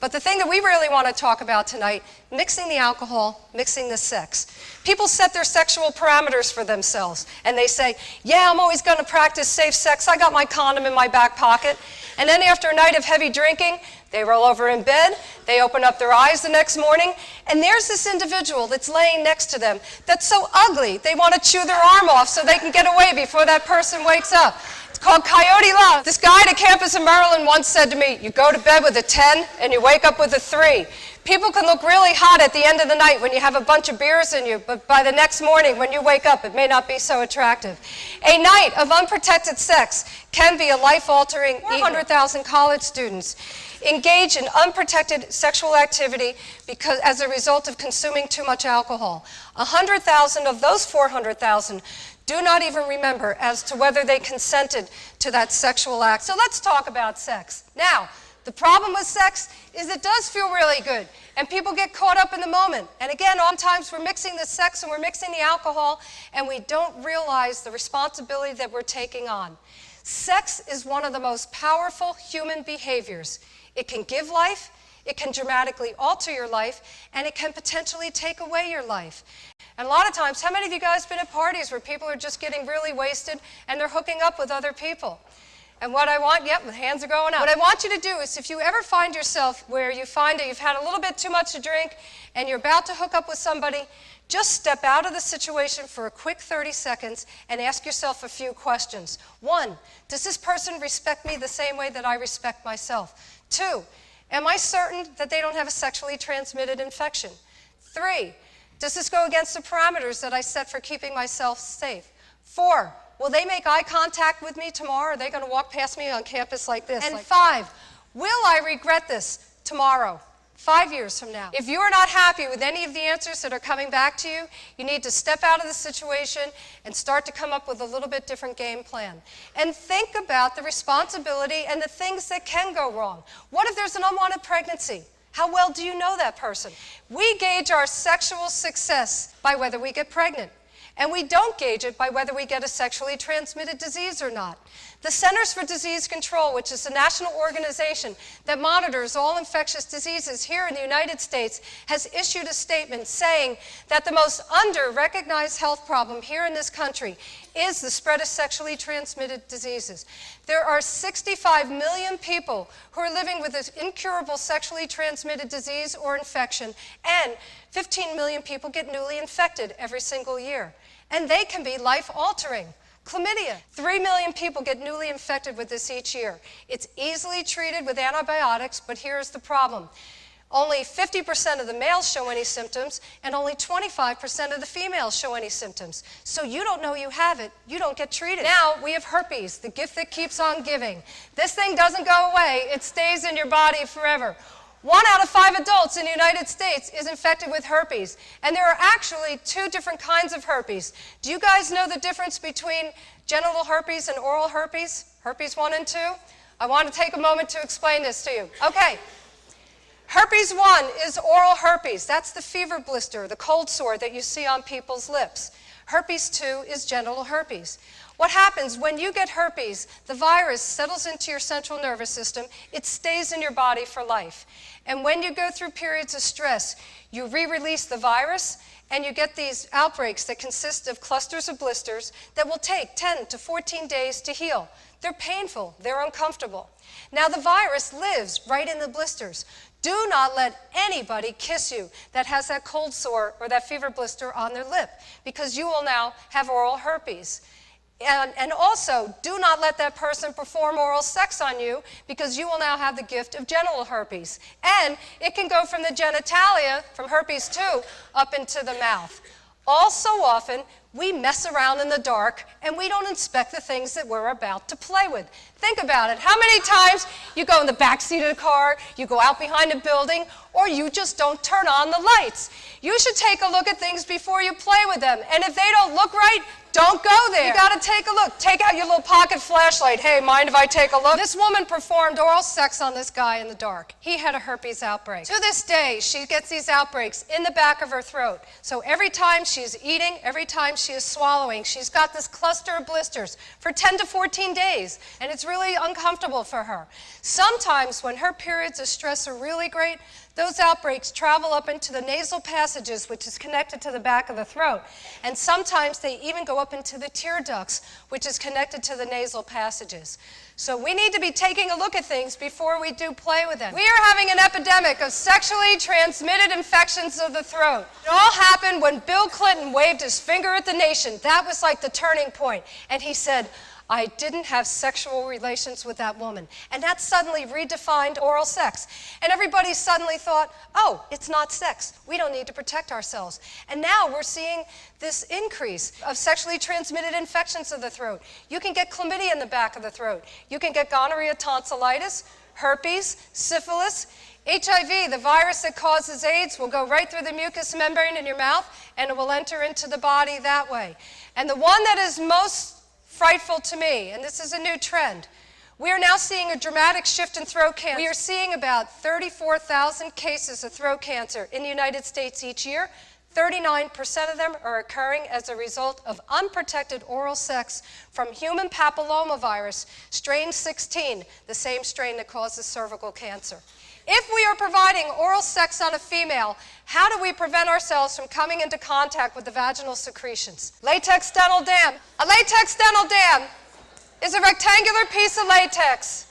But the thing that we really want to talk about tonight, mixing the alcohol, mixing the sex. People set their sexual parameters for themselves, and they say, yeah, I'm always going to practice safe sex. I got my condom in my back pocket. And then after a night of heavy drinking, they roll over in bed, they open up their eyes the next morning, and there's this individual that's laying next to them that's so ugly, they want to chew their arm off so they can get away before that person wakes up. It's called coyote love. This guy at a campus in Maryland once said to me, you go to bed with a 10 and you wake up with a 3. People can look really hot at the end of the night when you have a bunch of beers in you, but by the next morning when you wake up, it may not be so attractive. A night of unprotected sex can be a life-altering. 400,000 college students engage in unprotected sexual activity because as a result of consuming too much alcohol. 100,000 of those 400,000 do not even remember as to whether they consented to that sexual act. So let's talk about sex. Now, the problem with sex is it does feel really good, and people get caught up in the moment. And again, oftentimes we're mixing the sex and we're mixing the alcohol, and we don't realize the responsibility that we're taking on. Sex is one of the most powerful human behaviors. It can give life, it can dramatically alter your life, and it can potentially take away your life. And a lot of times, how many of you guys been at parties where people are just getting really wasted and they're hooking up with other people? And what I want, yep, the hands are going up. What I want you to do is if you ever find yourself where you find that you've had a little bit too much to drink and you're about to hook up with somebody, just step out of the situation for a quick 30 seconds and ask yourself a few questions. 1, does this person respect me the same way that I respect myself? 2, am I certain that they don't have a sexually transmitted infection? 3, does this go against the parameters that I set for keeping myself safe? 4, will they make eye contact with me tomorrow? Are they going to walk past me on campus like this? And 5, will I regret this tomorrow, 5 years from now? If you are not happy with any of the answers that are coming back to you, you need to step out of the situation and start to come up with a little bit different game plan. And think about the responsibility and the things that can go wrong. What if there's an unwanted pregnancy? How well do you know that person? We gauge our sexual success by whether we get pregnant. And we don't gauge it by whether we get a sexually transmitted disease or not. The Centers for Disease Control, which is a national organization that monitors all infectious diseases here in the United States, has issued a statement saying that the most under-recognized health problem here in this country is the spread of sexually transmitted diseases. There are 65 million people who are living with this incurable sexually transmitted disease or infection, and 15 million people get newly infected every single year. And they can be life-altering. Chlamydia. 3 million people get newly infected with this each year. It's easily treated with antibiotics, but here's the problem. Only 50% of the males show any symptoms, and only 25% of the females show any symptoms. So you don't know you have it, you don't get treated. Now we have herpes, the gift that keeps on giving. This thing doesn't go away, it stays in your body forever. 1 out of 5 adults in the United States is infected with herpes, and there are actually 2 different kinds of herpes. Do you guys know the difference between genital herpes and oral herpes? Herpes 1 and 2? I want to take a moment to explain this to you. Okay. Herpes 1 is oral herpes. That's the fever blister, the cold sore that you see on people's lips. Herpes 2 is genital herpes. What happens when you get herpes, the virus settles into your central nervous system, it stays in your body for life. And when you go through periods of stress, you re-release the virus, and you get these outbreaks that consist of clusters of blisters that will take 10 to 14 days to heal. They're painful, they're uncomfortable. Now the virus lives right in the blisters. Do not let anybody kiss you that has that cold sore or that fever blister on their lip, because you will now have oral herpes. And also, do not let that person perform oral sex on you, because you will now have the gift of genital herpes. And it can go from the genitalia, from herpes 2, up into the mouth. All so often, we mess around in the dark and we don't inspect the things that we're about to play with. Think about it. How many times you go in the back seat of the car, you go out behind a building, or you just don't turn on the lights? You should take a look at things before you play with them. And if they don't look right, don't go there. You got to take a look. Take out your little pocket flashlight. Hey, mind if I take a look? This woman performed oral sex on this guy in the dark. He had a herpes outbreak. To this day, she gets these outbreaks in the back of her throat. So every time she's eating, every time she is swallowing, she's got this cluster of blisters for 10 to 14 days, and it's really uncomfortable for her. Sometimes when her periods of stress are really great, those outbreaks travel up into the nasal passages, which is connected to the back of the throat. And sometimes they even go up into the tear ducts, which is connected to the nasal passages. So we need to be taking a look at things before we do play with them. We are having an epidemic of sexually transmitted infections of the throat. It all happened when Bill Clinton waved his finger at the nation. That was like the turning point. And he said, I didn't have sexual relations with that woman. And that suddenly redefined oral sex. And everybody suddenly thought, oh, it's not sex. We don't need to protect ourselves. And now we're seeing this increase of sexually transmitted infections of the throat. You can get chlamydia in the back of the throat. You can get gonorrhea, tonsillitis, herpes, syphilis. HIV, the virus that causes AIDS, will go right through the mucous membrane in your mouth, and it will enter into the body that way. And the one that is most frightful to me, and this is a new trend, we are now seeing a dramatic shift in throat cancer. We are seeing about 34,000 cases of throat cancer in the United States each year. 39% of them are occurring as a result of unprotected oral sex from human papillomavirus, strain 16, the same strain that causes cervical cancer. If we are providing oral sex on a female, how do we prevent ourselves from coming into contact with the vaginal secretions? Latex dental dam. A latex dental dam is a rectangular piece of latex,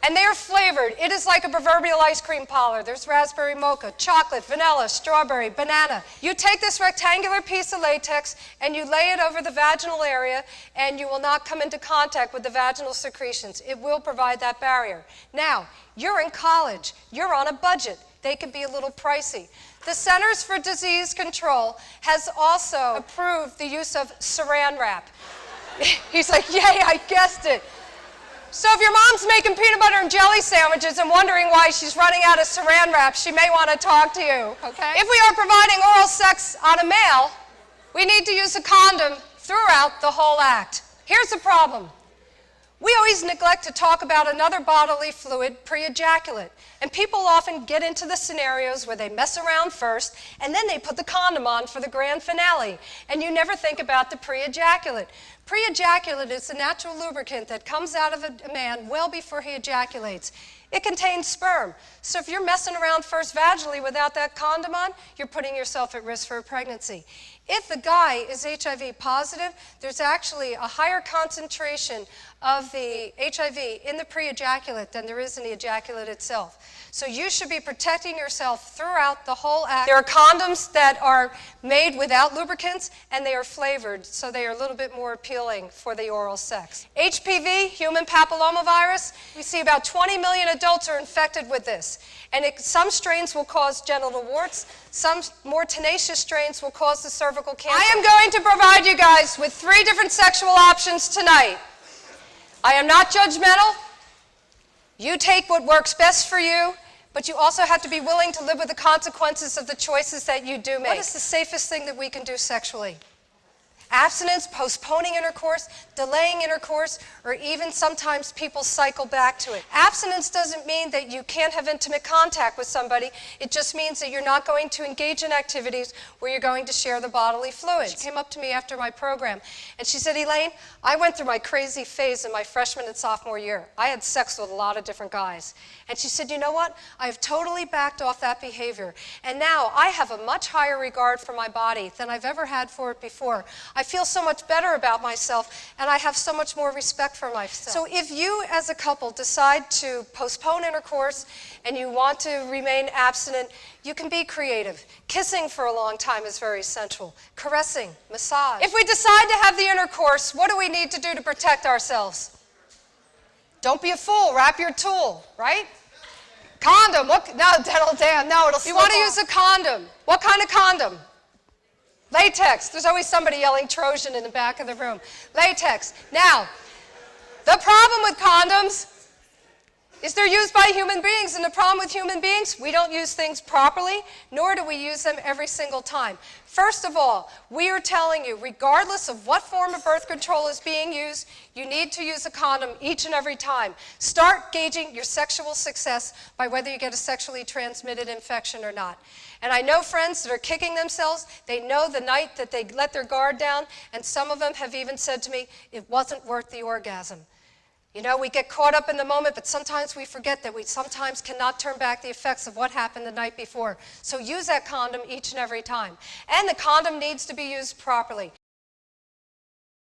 and they are flavored. It is like a proverbial ice cream parlor. There's raspberry mocha, chocolate, vanilla, strawberry, banana. You take this rectangular piece of latex and you lay it over the vaginal area, and you will not come into contact with the vaginal secretions. It will provide that barrier. Now, you're in college. You're on a budget. They can be a little pricey. The Centers for Disease Control has also approved the use of saran wrap. He's like, yay, I guessed it. So if your mom's making peanut butter and jelly sandwiches and wondering why she's running out of saran wrap, she may want to talk to you, okay? If we are providing oral sex on a male, we need to use a condom throughout the whole act. Here's the problem. We always neglect to talk about another bodily fluid, pre-ejaculate. And people often get into the scenarios where they mess around first, and then they put the condom on for the grand finale. And you never think about the pre-ejaculate. Pre-ejaculate is a natural lubricant that comes out of a man well before he ejaculates. It contains sperm. So if you're messing around first vaginally without that condom on, you're putting yourself at risk for a pregnancy. If the guy is HIV positive, there's actually a higher concentration of the HIV in the pre-ejaculate than there is in the ejaculate itself. So you should be protecting yourself throughout the whole act. There are condoms that are made without lubricants, and they are flavored, so they are a little bit more appealing for the oral sex. HPV, human papillomavirus, we see about 20 million adults are infected with this. And some strains will cause genital warts. Some more tenacious strains will cause the cervical cancer. I am going to provide you guys with 3 different sexual options tonight. I am not judgmental. You take what works best for you, but you also have to be willing to live with the consequences of the choices that you do make. What is the safest thing that we can do sexually? Abstinence, postponing intercourse, delaying intercourse, or even sometimes people cycle back to it. Abstinence doesn't mean that you can't have intimate contact with somebody. It just means that you're not going to engage in activities where you're going to share the bodily fluids. She came up to me after my program, and she said, Elaine, I went through my crazy phase in my freshman and sophomore year. I had sex with a lot of different guys. And she said, you know what? I have totally backed off that behavior. And now I have a much higher regard for my body than I've ever had for it before. I feel so much better about myself, and I have so much more respect for myself. So if you as a couple decide to postpone intercourse and you want to remain abstinent, you can be creative. Kissing for a long time is very central. Caressing, massage. If we decide to have the intercourse, what do we need to do to protect ourselves? Don't be a fool, wrap your tool, right? Condom, no, dental dam, no, it'll slip off. You want to use a condom. What kind of condom? Latex. There's always somebody yelling Trojan in the back of the room. Latex. Now, the problem with condoms is they're used by human beings, and the problem with human beings, we don't use things properly, nor do we use them every single time. First of all, we are telling you, regardless of what form of birth control is being used, you need to use a condom each and every time. Start gauging your sexual success by whether you get a sexually transmitted infection or not. And I know friends that are kicking themselves. They know the night that they let their guard down, and some of them have even said to me, it wasn't worth the orgasm. You know, we get caught up in the moment, but sometimes we forget that we sometimes cannot turn back the effects of what happened the night before. So use that condom each and every time. And the condom needs to be used properly.